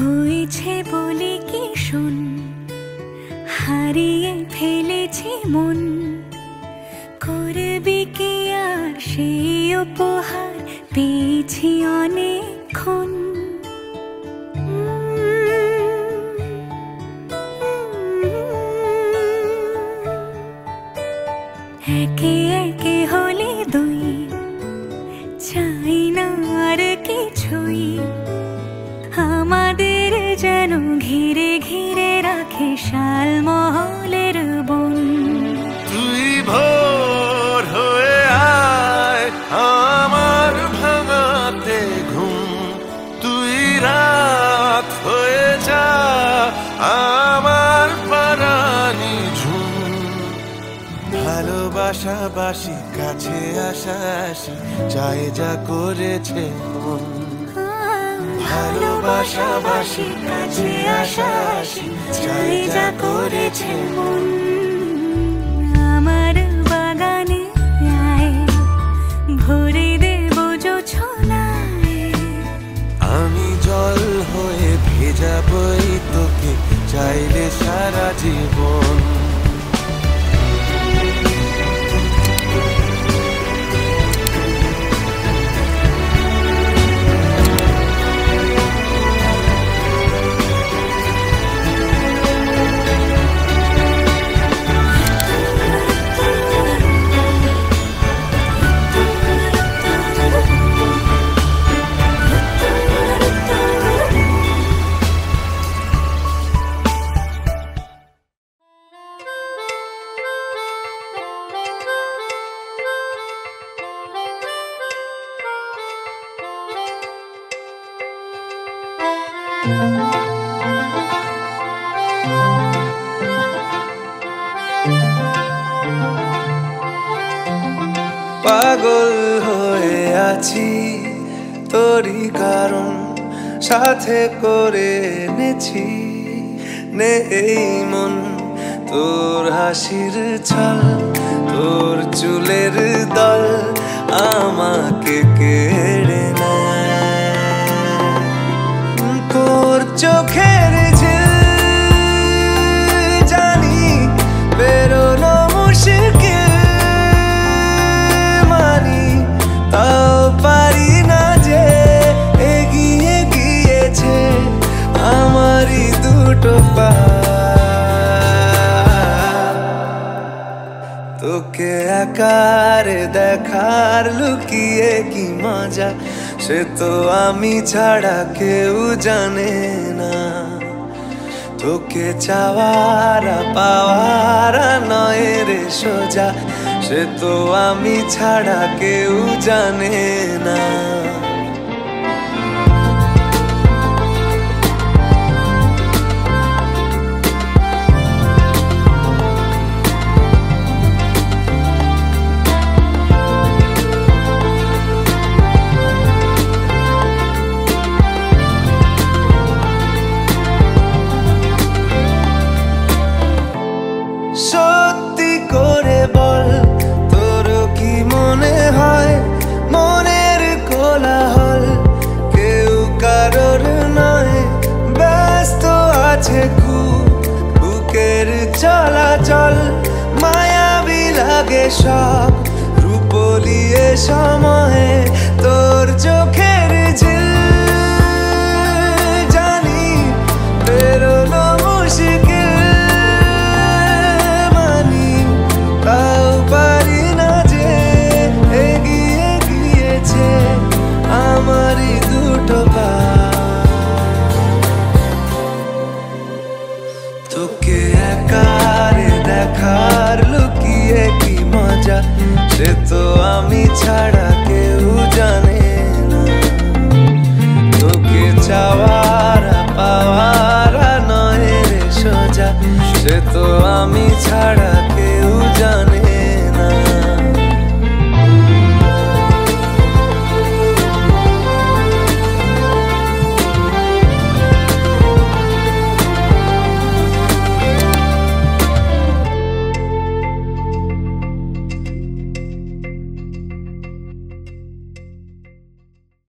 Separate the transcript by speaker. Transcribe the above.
Speaker 1: হয়েছে বলে কি শোন, হারিয়ে ফেলেছি মন, করবি কি আর সেই উপহার পেয়েছি অনেকক্ষণ। একে একে হলে দুই, চাই না আর কিছুই, আমাদের যেন ঘিরে ঘিরে রাখে শালমহলের বন।
Speaker 2: তুই ভোর হয়ে আয় আমার ভাঙাতে ঘুম, তুই রাত হয়ে যা আমার পরানি ঝুম। ভালোবাসাবাসি কাছে আসাসি চাই যা করেছে মন, ভালোবাসাবাসি কাছে আসাসি চাই যা করেছে মন।
Speaker 1: আমার বাগানে আয়, ভরে দেব জোছনায়,
Speaker 2: আমি জল হয়ে ভেজাবই তোকে চাইলে সারা জীবন।
Speaker 3: পাগল হয়ে আছি তোরই কারণ, সাথে করে এনেছি নে এই মন। তোর হাসির ছল, তোর চুলের দল আমাকে কেড়ে নেয়, তোর চোখের ঝিল জানি বেরোনো মুশকিল, মানি তাও পারি না যে এগিয়ে গিয়েছে আমারই দুটো পা। তোকে একারে দেখার লুকিয়ে কি মজা, সে তো আমি ছাড়া কেউ জানে না। তোকে চাওয়ারা পাওয়ারা নয় রে সোজা, সে তো আমি ছাড়া কেউ জানে না। সত্যি করে বল, তোর কি মনে হয় মনের কোলাহল কেউ কারোর নয়, ব্যস্ত আছে খুব বুকের চলাচল, মায়াবী লাগে সব রূপলিয়ে সময়ে তোর চোখের ঝিল জানি বেরোনো মুশকিল, আমারই দুটো পা। তোকে একারে দেখার লুকিয়ে কি মজা, সে তো আমি